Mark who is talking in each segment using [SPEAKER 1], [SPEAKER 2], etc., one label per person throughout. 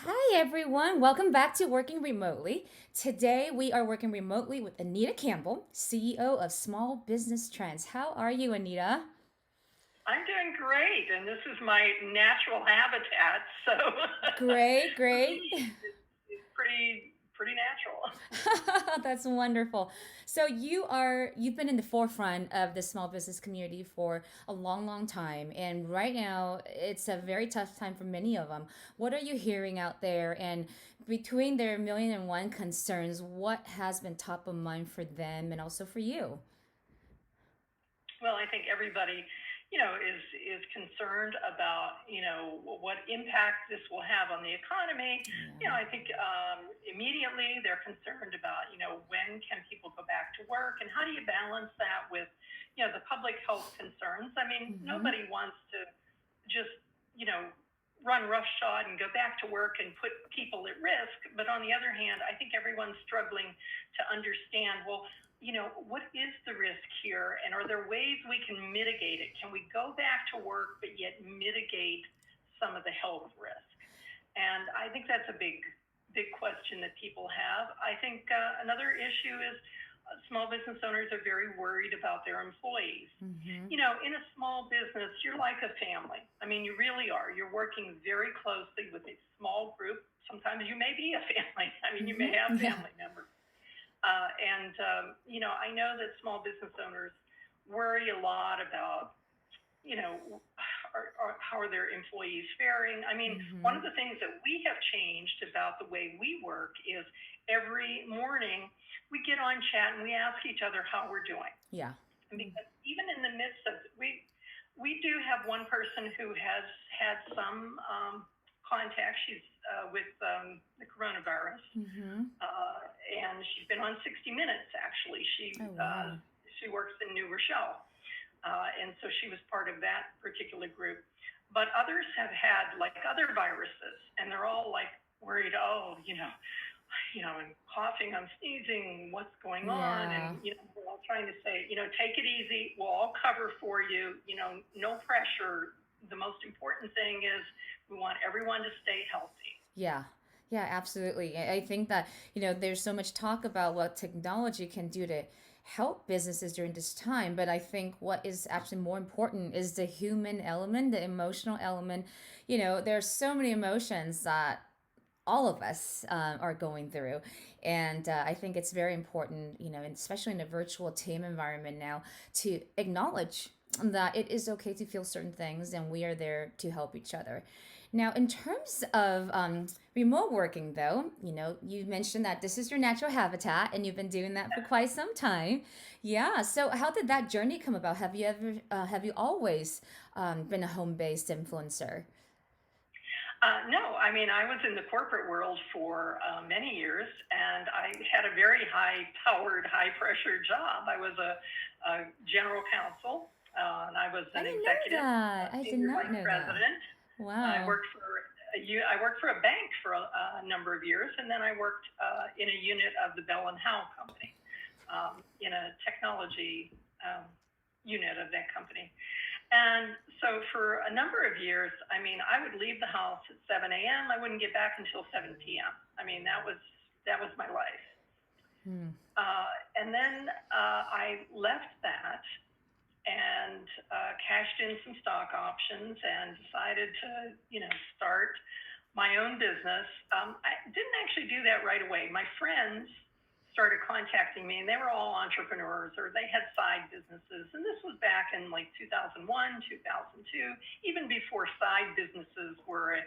[SPEAKER 1] Hi, everyone. Welcome back to Working Remotely. Today, we are working remotely with Anita Campbell, CEO of Small Business Trends. How are you, Anita?
[SPEAKER 2] I'm doing great, and this is my natural habitat, so
[SPEAKER 1] Great,
[SPEAKER 2] for
[SPEAKER 1] great.
[SPEAKER 2] me, it's pretty natural.
[SPEAKER 1] That's wonderful. So you've been in the forefront of the small business community for a long, long time, and right now it's a very tough time for many of them. What are you hearing out there? And between their million and one concerns, what has been top of mind for them and also for you?
[SPEAKER 2] Well, I think everybody, is concerned about what impact this will have on the economy.
[SPEAKER 1] Yeah.
[SPEAKER 2] I think immediately they're concerned about when can people go back to work, and how do you balance that with the public health concerns. I mean,
[SPEAKER 1] Mm-hmm.
[SPEAKER 2] nobody wants to just you know run roughshod and go back to work and put people at risk. But on the other hand, I think everyone's struggling to understand, well, what is the risk here, and are there ways we can mitigate it? Can we go back to work but yet mitigate some of the health risk? And I think that's a big question that people have. I think another issue is small business owners are very worried about their employees.
[SPEAKER 1] Mm-hmm.
[SPEAKER 2] In a small business, you're like a family. I mean, you really are. You're working very closely with a small group. Sometimes you may be a family. I mean, you may
[SPEAKER 1] Mm-hmm.
[SPEAKER 2] have
[SPEAKER 1] Yeah.
[SPEAKER 2] family members. I know that small business owners worry a lot about, you know, how are their employees faring. I mean, one
[SPEAKER 1] Mm-hmm.
[SPEAKER 2] of the things that we have changed about the way we work is every morning we get on chat and we ask each other how we're doing.
[SPEAKER 1] Yeah.
[SPEAKER 2] And because even in the midst of we do have one person who has had some contact. She's with the coronavirus,
[SPEAKER 1] Mm-hmm.
[SPEAKER 2] and she's been on 60 Minutes. Actually,
[SPEAKER 1] Oh, wow.
[SPEAKER 2] she works in New Rochelle, and so she was part of that particular group. But others have had like other viruses, and they're all like worried. Oh, I'm coughing, I'm sneezing. What's going on?
[SPEAKER 1] Yeah.
[SPEAKER 2] And we're all trying to say, take it easy. We'll all cover for you. No pressure. The most important thing is we want everyone to stay healthy.
[SPEAKER 1] Yeah. Yeah, absolutely. I think that, there's so much talk about what technology can do to help businesses during this time, but I think what is actually more important is the human element, the emotional element. There's so many emotions that all of us are going through. And I think it's very important, especially in a virtual team environment now, to acknowledge that it is okay to feel certain things and we are there to help each other. Now, in terms of remote working, though, you mentioned that this is your natural habitat and you've been doing that for quite some time. Yeah. So, how did that journey come about? Have you always been a home based influencer?
[SPEAKER 2] No, I mean, I was in the corporate world for many years, and I had a very high-powered, high-pressure job. I was a general counsel, and I was
[SPEAKER 1] I
[SPEAKER 2] an
[SPEAKER 1] didn't know
[SPEAKER 2] executive,
[SPEAKER 1] that. I did
[SPEAKER 2] senior
[SPEAKER 1] not
[SPEAKER 2] vice
[SPEAKER 1] know that.
[SPEAKER 2] president. I
[SPEAKER 1] Wow.
[SPEAKER 2] worked for I worked for a bank for a number of years, and then I worked in a unit of the Bell and Howell company, in a technology unit of that company. And so for a number of years, I mean, I would leave the house at 7 a.m. I wouldn't get back until 7 p.m. I mean, that was my life.
[SPEAKER 1] Hmm.
[SPEAKER 2] And then I left that and cashed in some stock options and decided to, start my own business. I didn't actually do that right away. My friends started contacting me, and they were all entrepreneurs or they had side businesses. And this was back in like 2001, 2002, even before side businesses were,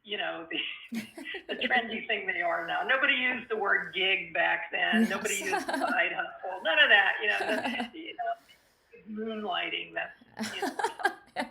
[SPEAKER 2] the trendy thing they are now. Nobody used the word gig back then. Nobody
[SPEAKER 1] Yes.
[SPEAKER 2] used side hustle. None of that. Moonlighting. That's or something.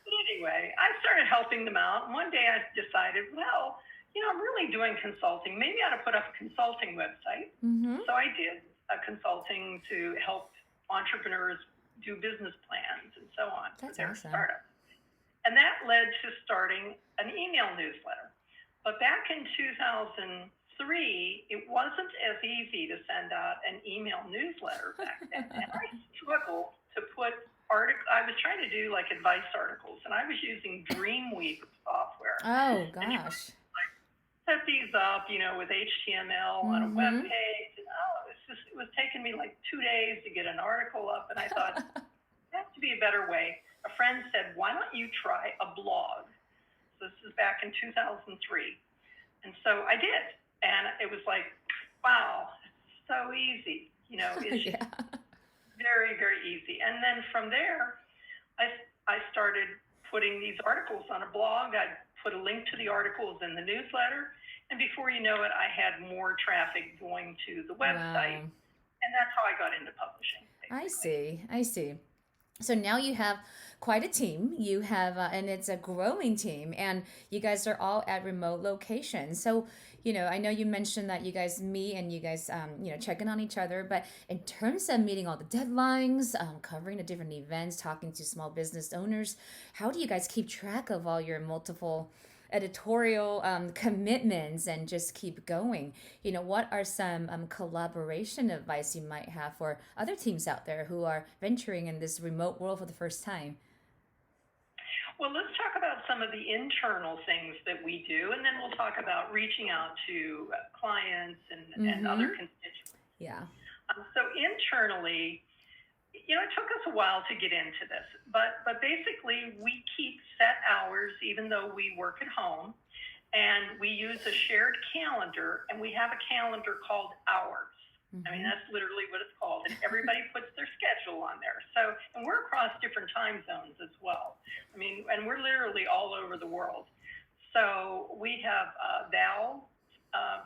[SPEAKER 2] But anyway, I started helping them out. And one day I decided, well, I'm really doing consulting. Maybe I ought to put up a consulting website.
[SPEAKER 1] Mm-hmm.
[SPEAKER 2] So I did a consulting to help entrepreneurs do business plans and so on for
[SPEAKER 1] That's
[SPEAKER 2] their
[SPEAKER 1] awesome.
[SPEAKER 2] startups. And that led to starting an email newsletter. But back in 2003, it wasn't as easy to send out an email newsletter back then. And I struggled to put I was trying to do like advice articles, and I was using Dreamweaver software.
[SPEAKER 1] Oh
[SPEAKER 2] And
[SPEAKER 1] gosh.
[SPEAKER 2] set these up, with HTML on a web
[SPEAKER 1] Mm-hmm.
[SPEAKER 2] page. And, it was taking me like 2 days to get an article up. And I thought, there has to be a better way. A friend said, why don't you try a blog? So this is back in 2003. And so I did. And it was like, wow, it's so easy. It's just
[SPEAKER 1] Yeah.
[SPEAKER 2] very, very easy. And then from there, I started putting these articles on a blog. I put a link to the articles in the newsletter. And before you know it, I had more traffic going to the website.
[SPEAKER 1] Wow.
[SPEAKER 2] And that's how I got into publishing,
[SPEAKER 1] I
[SPEAKER 2] basically.
[SPEAKER 1] see. I see. So now you have quite a team. You have, and it's a growing team, and you guys are all at remote locations. So, I know you mentioned that you guys meet and you guys, check in on each other. But in terms of meeting all the deadlines, covering the different events, talking to small business owners, how do you guys keep track of all your multiple editorial commitments and just keep going? What are some collaboration advice you might have for other teams out there who are venturing in this remote world for the first time?
[SPEAKER 2] Well, let's talk about some of the internal things that we do, and then we'll talk about reaching out to clients and other
[SPEAKER 1] Mm-hmm.
[SPEAKER 2] constituents.
[SPEAKER 1] Yeah.
[SPEAKER 2] So internally, it took us a while to get into this, but basically we keep set hours even though we work at home, and we use a shared calendar, and we have a calendar called Hours. I mean,
[SPEAKER 1] Mm-hmm.
[SPEAKER 2] that's literally what it's called, and everybody puts their schedule on there. So, and we're across different time zones as well. I mean, and we're literally all over the world. So we have Val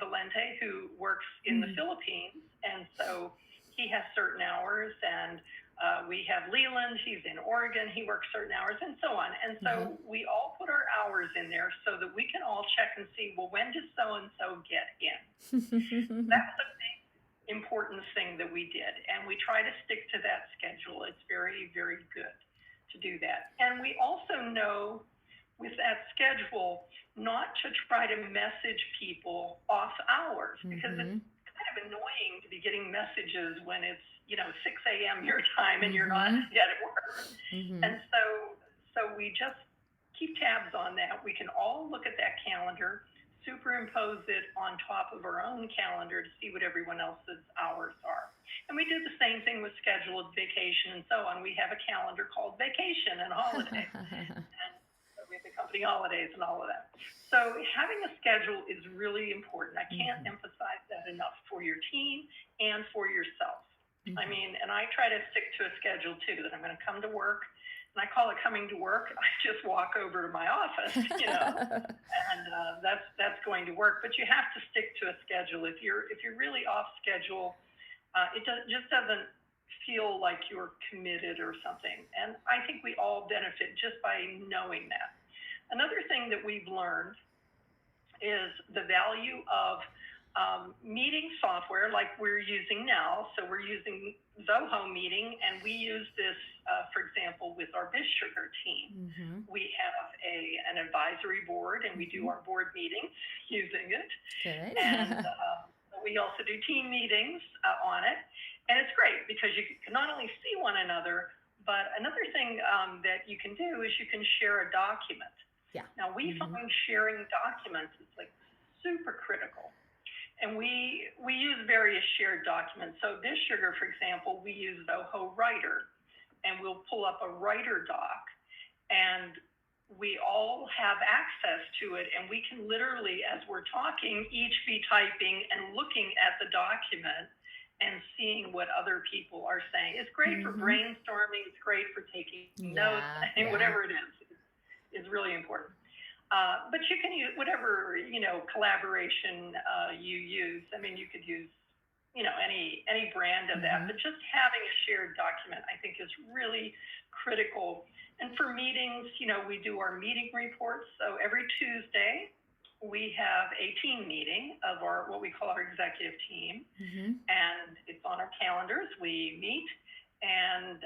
[SPEAKER 2] Valente, who works in the
[SPEAKER 1] Mm-hmm.
[SPEAKER 2] Philippines, and so he has certain hours, and we have Leland, he's in Oregon, he works certain hours, and so on. And
[SPEAKER 1] Uh-huh.
[SPEAKER 2] so we all put our hours in there so that we can all check and see, well, when does so and so get in? That was a big important thing that we did, and we try to stick to that schedule. It's very, very good to do that. And we also know with that schedule not to try to message people off hours, because it's
[SPEAKER 1] Mm-hmm.
[SPEAKER 2] kind of annoying to be getting messages when it's 6 a.m. your time and you're not
[SPEAKER 1] Mm-hmm.
[SPEAKER 2] yet at work.
[SPEAKER 1] Mm-hmm.
[SPEAKER 2] And so we just keep tabs on that. We can all look at that calendar, superimpose it on top of our own calendar to see what everyone else's hours are. And we do the same thing with scheduled vacation and so on. We have a calendar called vacation and holiday, and so we have the company holidays and all of that. So having a schedule is really important. I can't
[SPEAKER 1] Mm-hmm.
[SPEAKER 2] emphasize that enough for your team and for yourself. I
[SPEAKER 1] Mm-hmm.
[SPEAKER 2] mean, and I try to stick to a schedule too, that I'm going to come to work, and I call it coming to work. I just walk over to my office, and that's going to work. But you have to stick to a schedule. If you're really off schedule, just doesn't feel like you're committed or something. And I think we all benefit just by knowing that. Another thing that we've learned is the value of meeting software like we're using now. So we're using Zoho Meeting, and we use this, for example, with our BizSugar team.
[SPEAKER 1] Mm-hmm.
[SPEAKER 2] We have an advisory board, and we do our board meetings using it.
[SPEAKER 1] Good.
[SPEAKER 2] And we also do team meetings on it. And it's great because you can not only see one another, but another thing that you can do is you can share a document.
[SPEAKER 1] Yeah.
[SPEAKER 2] Now, we
[SPEAKER 1] Mm-hmm.
[SPEAKER 2] find sharing documents is like super critical. And we use various shared documents. So BizSugar, for example, we use Zoho Writer, and we'll pull up a writer doc, and we all have access to it, and we can literally, as we're talking, each be typing and looking at the document and seeing what other people are saying. It's great for
[SPEAKER 1] Mm-hmm.
[SPEAKER 2] brainstorming. It's great for taking notes.
[SPEAKER 1] Yeah.
[SPEAKER 2] I mean,
[SPEAKER 1] Yeah.
[SPEAKER 2] whatever it is really important. But you can use whatever collaboration you use. I mean, you could use any brand of that,
[SPEAKER 1] Mm-hmm.
[SPEAKER 2] but just having a shared document, I think, is really critical. And for meetings, we do our meeting reports. So every Tuesday, we have a team meeting of what we call our executive team,
[SPEAKER 1] Mm-hmm.
[SPEAKER 2] and it's on our calendars. We meet, and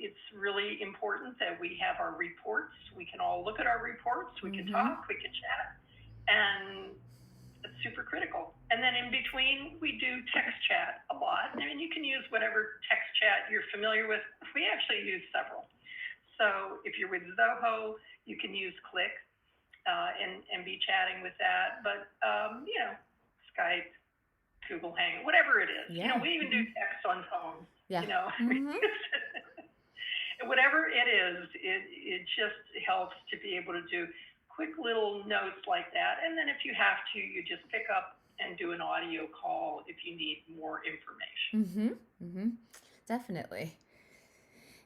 [SPEAKER 2] it's really important that we have our reports. We can all look at our reports. We can
[SPEAKER 1] Mm-hmm.
[SPEAKER 2] talk. We can chat, and it's super critical. And then in between, we do text chat a lot. I mean, you can use whatever text chat you're familiar with. We actually use several. So if you're with Zoho, you can use Click. and be chatting with that. But Skype, Google Hang, whatever it is.
[SPEAKER 1] Yeah.
[SPEAKER 2] We even do text on phones.
[SPEAKER 1] Yeah.
[SPEAKER 2] You know,
[SPEAKER 1] Mm-hmm.
[SPEAKER 2] whatever it is, it just helps to be able to do quick little notes like that. And then if you have to, you just pick up and do an audio call if you need more information.
[SPEAKER 1] Mm-hmm. Mm-hmm. Definitely.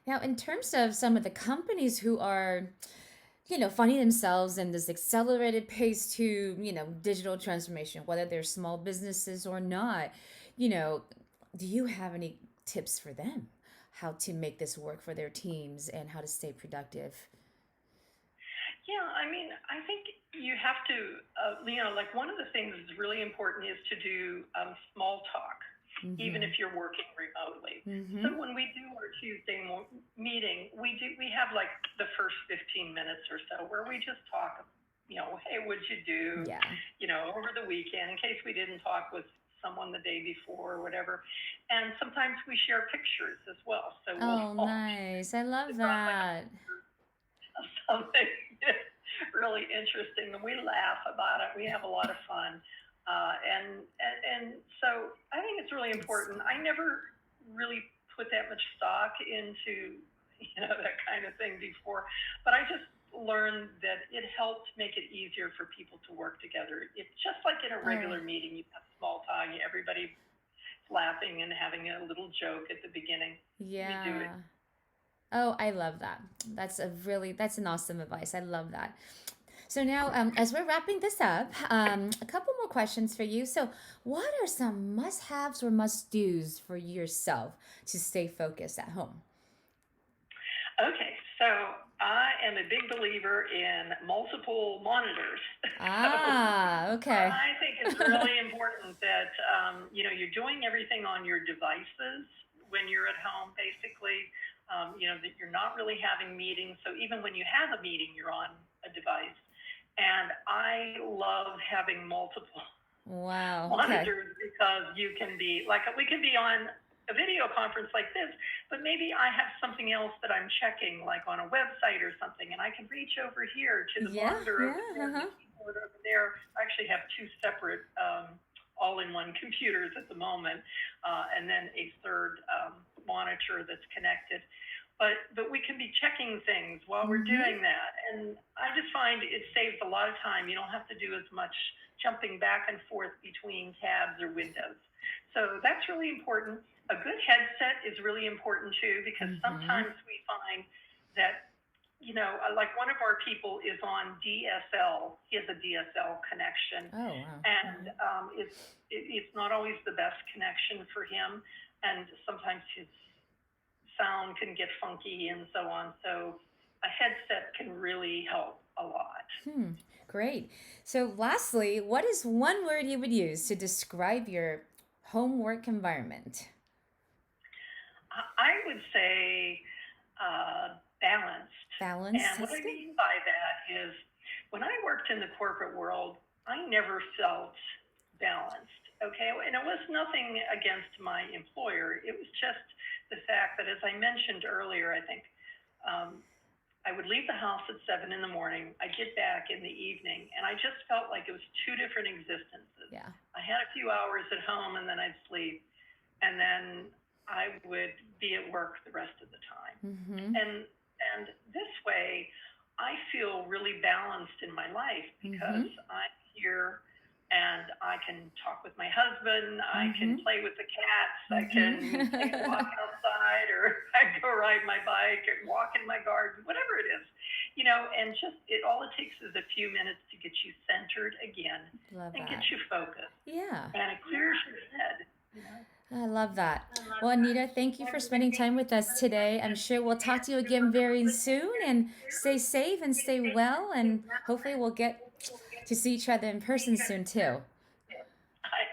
[SPEAKER 1] Now, in terms of some of the companies who are, finding themselves in this accelerated pace to, digital transformation, whether they're small businesses or not, you know, do you have any tips for them? How to make this work for their teams and how to stay productive?
[SPEAKER 2] Yeah, I mean, I think you have to, like one of the things that's really important is to do small talk, even
[SPEAKER 1] Mm-hmm.
[SPEAKER 2] if you're working remotely.
[SPEAKER 1] Mm-hmm.
[SPEAKER 2] So when we do our Tuesday meeting, we have like the first 15 minutes or so where we just talk, hey, what'd you do,
[SPEAKER 1] Yeah.
[SPEAKER 2] over the weekend in case we didn't talk with someone the day before or whatever. And sometimes we share pictures as well. So we'll
[SPEAKER 1] Oh,
[SPEAKER 2] all
[SPEAKER 1] nice. I love
[SPEAKER 2] drop like
[SPEAKER 1] that.
[SPEAKER 2] something really interesting, and we laugh about it. We have a lot of fun, and so I think it's really important. I never really put that much stock into that kind of thing before, but I just learned that it helped make it easier for people to work together. It's just like in a
[SPEAKER 1] Oh,
[SPEAKER 2] regular meeting, you have small talk, everybody laughing and having a little joke at the beginning. We do it.
[SPEAKER 1] yeah. Oh, I love that. That's an awesome advice. I love that. So now, as we're wrapping this up, a couple more questions for you. So, what are some must-haves or must-dos for yourself to stay focused at home?
[SPEAKER 2] Okay, so I am a big believer in multiple monitors. So
[SPEAKER 1] Ah, okay.
[SPEAKER 2] I think it's really important that you're doing everything on your devices when you're at home, basically. That you're not really having meetings. So even when you have a meeting, you're on a device. And I love having multiple
[SPEAKER 1] Wow. Okay.
[SPEAKER 2] monitors because you can be like we can be on a video conference like this, but maybe I have something else that I'm checking, like on a website or something, and I can reach over here to the
[SPEAKER 1] Yeah.
[SPEAKER 2] monitor over
[SPEAKER 1] Yeah.
[SPEAKER 2] there,
[SPEAKER 1] Uh-huh.
[SPEAKER 2] the keyboard over there. I actually have two separate all-in-one computers at the moment, and then a third monitor that's connected. But we can be checking things while we're
[SPEAKER 1] Mm-hmm.
[SPEAKER 2] doing that, and I just find it saves a lot of time. You don't have to do as much jumping back and forth between tabs or windows. So that's really important. A good headset is really important too, because
[SPEAKER 1] Mm-hmm.
[SPEAKER 2] sometimes we find that like one of our people is on DSL. He has a DSL connection,
[SPEAKER 1] Oh, wow.
[SPEAKER 2] and
[SPEAKER 1] Mm-hmm.
[SPEAKER 2] it's not always the best connection for him, and sometimes his sound can get funky and so on. So a headset can really help a lot.
[SPEAKER 1] Hmm. Great. So, lastly, what is one word you would use to describe your homework environment?
[SPEAKER 2] I would say balanced.
[SPEAKER 1] Balance.
[SPEAKER 2] And what
[SPEAKER 1] That's
[SPEAKER 2] I
[SPEAKER 1] good.
[SPEAKER 2] mean by that is when I worked in the corporate world, I never felt balanced. Okay. And it was nothing against my employer. It was just the fact that, as I mentioned earlier, I think um, I would leave the house at 7 in the morning. I'd get back in the evening, and I just felt like it was two different existences.
[SPEAKER 1] Yeah.
[SPEAKER 2] I had a few hours at home, and then I'd sleep, and then I would be at work the rest of the time.
[SPEAKER 1] Mm-hmm.
[SPEAKER 2] And this way, I feel really balanced in my life
[SPEAKER 1] Mm-hmm.
[SPEAKER 2] because I'm here and I can talk with my husband, I can
[SPEAKER 1] Mm-hmm.
[SPEAKER 2] play with the cats, I can take a
[SPEAKER 1] Mm-hmm.
[SPEAKER 2] walk outside, or I go ride my bike or walk in my garden, whatever it is, and just all it takes is a few minutes to get you centered again
[SPEAKER 1] Love
[SPEAKER 2] and get
[SPEAKER 1] that.
[SPEAKER 2] you focused,
[SPEAKER 1] Yeah.
[SPEAKER 2] and it clears your head.
[SPEAKER 1] I love that. Well, Anita, thank you for spending time with us today. I'm sure we'll talk to you again very soon and stay safe and stay well. And hopefully, we'll get to see each other in person soon, too.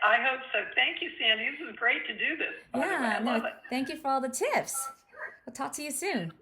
[SPEAKER 2] I hope so. Thank you, Sandy. This is great to do this, by the way.
[SPEAKER 1] Yeah,
[SPEAKER 2] I
[SPEAKER 1] no,
[SPEAKER 2] love it.
[SPEAKER 1] thank you for all the tips. We'll talk to you soon.